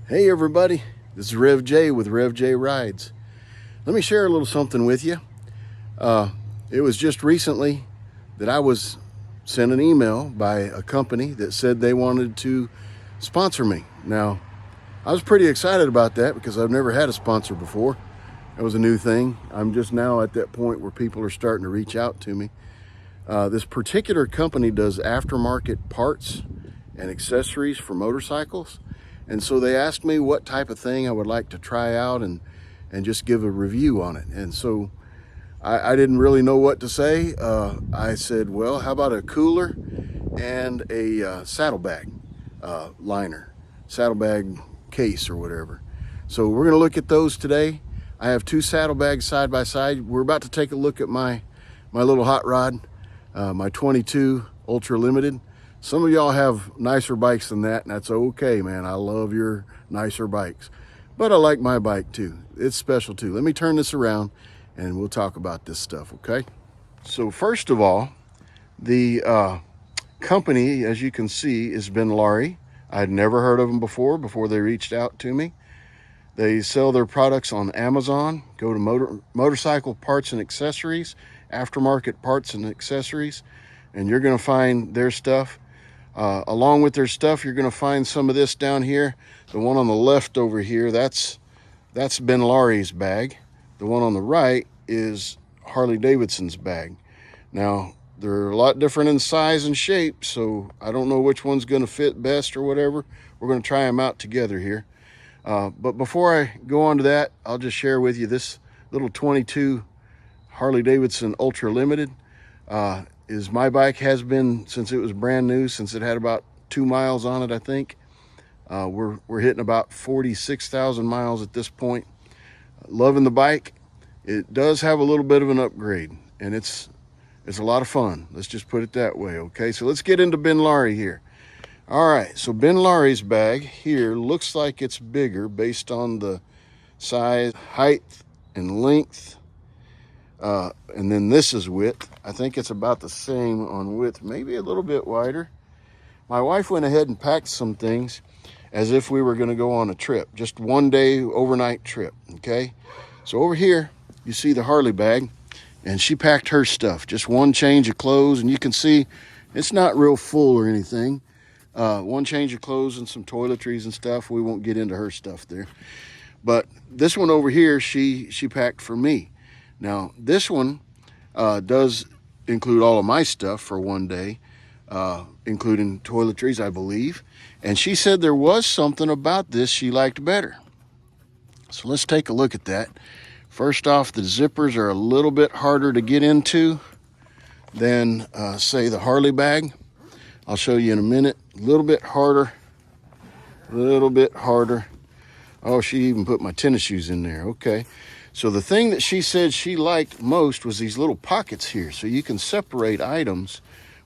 Hey everybody, this is Rev J with Rev J Rides. Let me share a little something with you. It was just recently that I was sent an email by a company that said they wanted to sponsor me. Now, I was pretty excited about that because I've never had a sponsor before. It was a new thing. I'm just now at that point where people are starting to reach out to me. This particular company does aftermarket parts and accessories for motorcycles. And so they asked me what type of thing I would like to try out and just give a review on it. And so I didn't really know what to say. I said, well, how about a cooler and a saddlebag liner, saddlebag case or whatever. So we're gonna look at those today. I have two saddlebags side by side. We're about to take a look at my little hot rod, my 22 Ultra Limited. Some of y'all have nicer bikes than that, and that's okay, man. I love your nicer bikes. But I like my bike too. It's special too. Let me turn this around and we'll talk about this stuff, okay? So first of all, the company, as you can see, is Benlari. I'd never heard of them before they reached out to me. They sell their products on Amazon. Go to motorcycle parts and accessories, aftermarket parts and accessories, and you're gonna find their stuff. Along with their stuff, you're going to find some of this down here. The one on the left over here, that's Benlari's bag. The one on the right is Harley Davidson's bag. Now, they're a lot different in size and shape, so I don't know which one's going to fit best or whatever. We're going to try them out together here. But before I go on to that, I'll just share with you this little 22 Harley Davidson Ultra Limited. Is my bike, has been since it was brand new, since it had about 2 miles on it, I think. We're hitting about 46,000 miles at this point. Loving the bike. It does have a little bit of an upgrade, and it's a lot of fun. Let's just put it that way, okay? So let's get into Benlari here. All right, so Benlari's bag here looks like it's bigger based on the size, height, and length. And then this is width. I think it's about the same on width, maybe a little bit wider. My wife went ahead and packed some things as if we were going to go on a trip, just one day overnight trip, okay? So over here, you see the Harley bag, and she packed her stuff, just one change of clothes, and you can see it's not real full or anything. One change of clothes and some toiletries and stuff. We won't get into her stuff there. But this one over here, she packed for me. Now, this one does include all of my stuff for one day, including toiletries, I believe. And she said there was something about this she liked better. So let's take a look at that. First off, the zippers are a little bit harder to get into than, say, the Harley bag. I'll show you in a minute. A little bit harder. Oh, she even put my tennis shoes in there. Okay. So the thing that she said she liked most was these little pockets here. So you can separate items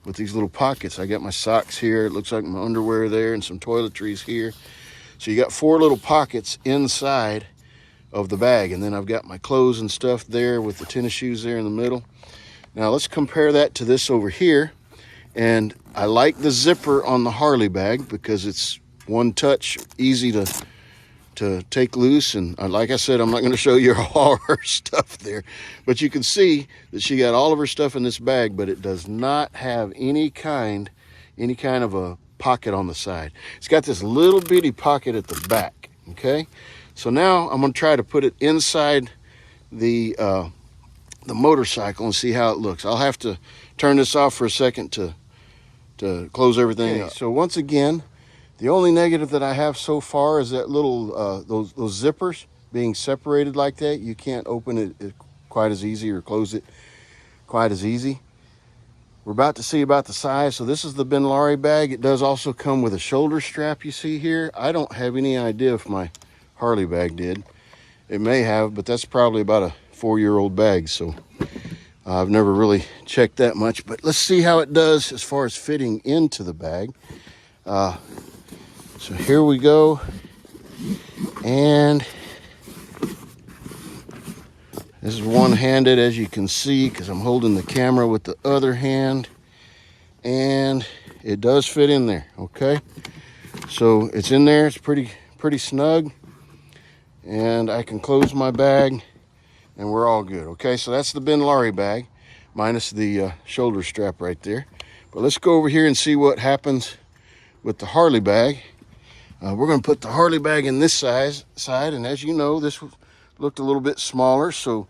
with these little pockets. I got my socks here. It looks like my underwear there and some toiletries here. So you got 4 little pockets inside of the bag. And then I've got my clothes and stuff there with the tennis shoes there in the middle. Now let's compare that to this over here. And I like the zipper on the Harley bag because it's one touch, easy to take loose. And like I said, I'm not going to show you all her stuff there, but you can see that she got all of her stuff in this bag, but it does not have any kind of a pocket on the side. It's got this little bitty pocket at the back. Okay, so now I'm going to try to put it inside the motorcycle and see how it looks. I'll have to turn this off for a second to close everything up. So once again, the only negative that I have so far is that little, those zippers being separated like that. You can't open it quite as easy or close it quite as easy. We're about to see about the size. So this is the Benlari bag. It does also come with a shoulder strap, you see here. I don't have any idea if my Harley bag did. It may have, but that's probably about a 4-year-old bag. So I've never really checked that much, but let's see how it does as far as fitting into the bag. So here we go, and this is one-handed, as you can see, because I'm holding the camera with the other hand, and it does fit in there, okay? So it's in there, it's pretty pretty snug, and I can close my bag and we're all good. Okay, so that's the Benlari bag minus the shoulder strap right there. But let's go over here and see what happens with the Harley bag. We're going to put the Harley bag in this side, and as you know, this looked a little bit smaller, so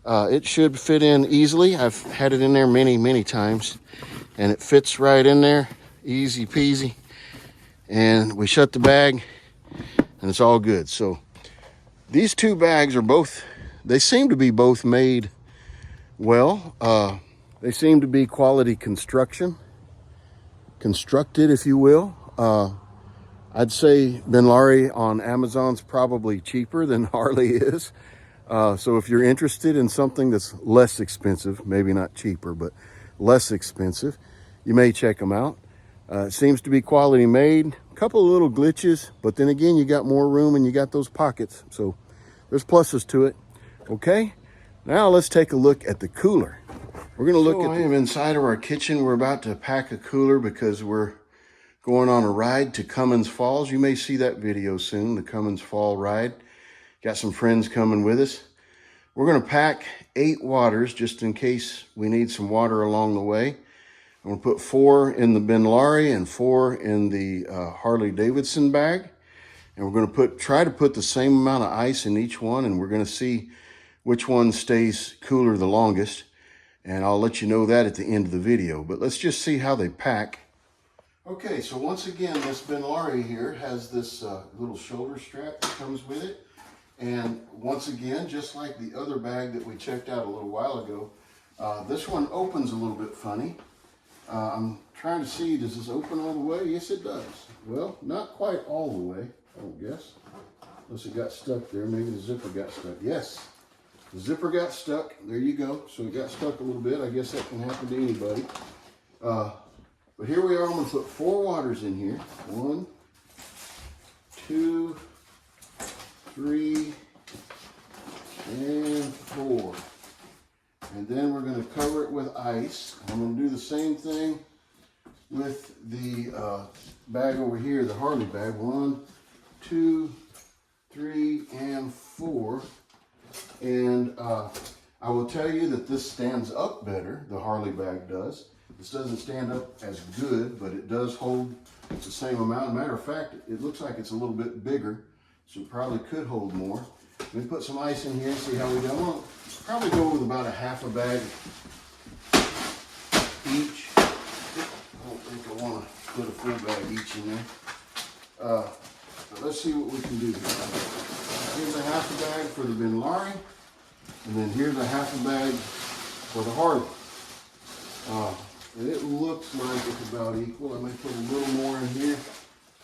it should fit in easily. I've had it in there many times, and it fits right in there, easy peasy. And we shut the bag, and it's all good. So these two bags are both, they seem to be both made well. They seem to be quality constructed, if you will. I'd say Benlari on Amazon's probably cheaper than Harley is. So if you're interested in something that's less expensive, maybe not cheaper, but less expensive, you may check them out. It seems to be quality made. A couple of little glitches, but then again, you got more room and you got those pockets. So there's pluses to it. Okay, now let's take a look at the cooler. We're gonna look at I am inside of our kitchen. We're about to pack a cooler because we're going on a ride to Cummins Falls. You may see that video soon, the Cummins Fall ride. Got some friends coming with us. We're gonna pack 8 waters just in case we need some water along the way. I'm gonna put 4 in the Benlari and 4 in the Harley Davidson bag. And we're gonna try to put the same amount of ice in each one, and we're gonna see which one stays cooler the longest. And I'll let you know that at the end of the video. But let's just see how they pack. Okay, so once again, this Benlari here has this little shoulder strap that comes with it. And once again, just like the other bag that we checked out a little while ago, this one opens a little bit funny. I'm trying to see, does this open all the way? Yes, it does. Well, not quite all the way, I don't guess. Unless it got stuck there. Maybe the zipper got stuck. Yes, the zipper got stuck. There you go. So it got stuck a little bit. I guess that can happen to anybody. But here we are. I'm going to put 4 waters in here. 1, 2, 3, and 4. And then we're going to cover it with ice. I'm going to do the same thing with the bag over here, the Harley bag. 1, 2, 3, and 4. And I will tell you that this stands up better, the Harley bag does. This doesn't stand up as good, but it does hold the same amount. Matter of fact, it looks like it's a little bit bigger, so it probably could hold more. Let me put some ice in here and see how we go. I'm going to probably go with about a half a bag each. I don't think I want to put a full bag each in there. But let's see what we can do here. Here's a half a bag for the Benlari, and then here's a half a bag for the Harley. And it looks like it's about equal. I may put a little more in here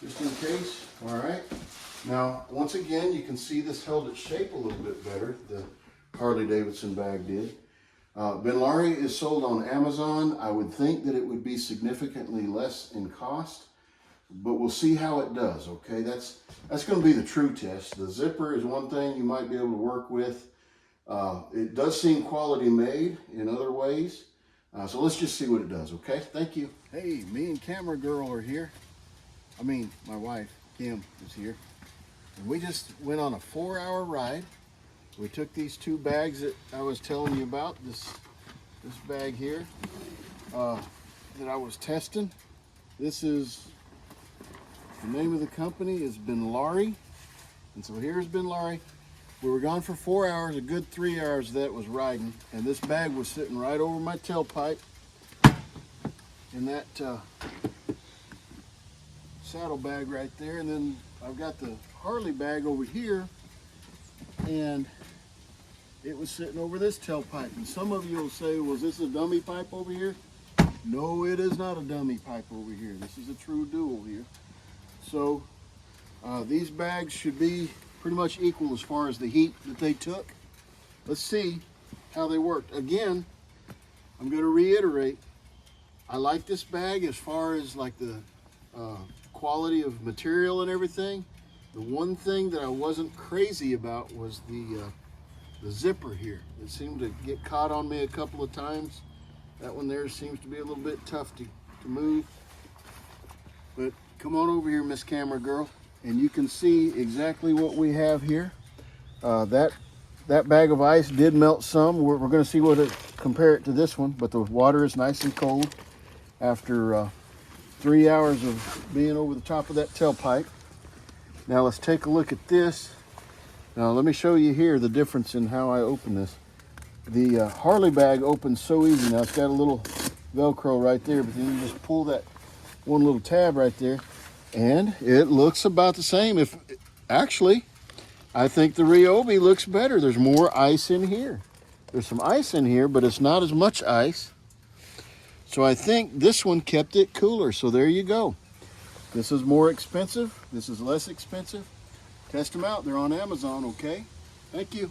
just in case. All right. Now, once again, you can see this held its shape a little bit better. The Harley Davidson bag did. Benlari is sold on Amazon. I would think that it would be significantly less in cost, but we'll see how it does. Okay, that's going to be the true test. The zipper is one thing you might be able to work with. It does seem quality made in other ways. So let's just see what it does, okay? Thank you. Hey, me and camera girl are here. I mean, my wife, Kim, is here. And we just went on a 4-hour ride. We took these 2 bags that I was telling you about, this bag here, that I was testing. This is, the name of the company is Benlari. And so here's Benlari. We were gone for 4 hours, a good 3 hours of that was riding, and this bag was sitting right over my tailpipe in that saddle bag right there. And then I've got the Harley bag over here, and it was sitting over this tailpipe. And some of you will say, was this a dummy pipe over here? No, it is not a dummy pipe over here. This is a true dual here. So these bags should be pretty much equal as far as the heat that they took. Let's see how they worked. Again, I'm going to reiterate, I like this bag as far as like the quality of material and everything. The one thing that I wasn't crazy about was the zipper here. It seemed to get caught on me a couple of times. That one there seems to be a little bit tough to move. But come on over here, Miss Camera Girl, and you can see exactly what we have here. That bag of ice did melt some. We're going to see what it compare it to this one, but the water is nice and cold after 3 hours of being over the top of that tailpipe. Now let's take a look at this. Now let me show you here the difference in how I open this. The Harley bag opens so easy. Now it's got a little Velcro right there, but then you just pull that one little tab right there, and it looks about the same. Actually, I think the Ryobi looks better. There's more ice in here. There's some ice in here, but it's not as much ice. So I think this one kept it cooler. So there you go. This is more expensive. This is less expensive. Test them out. They're on Amazon, okay? Thank you.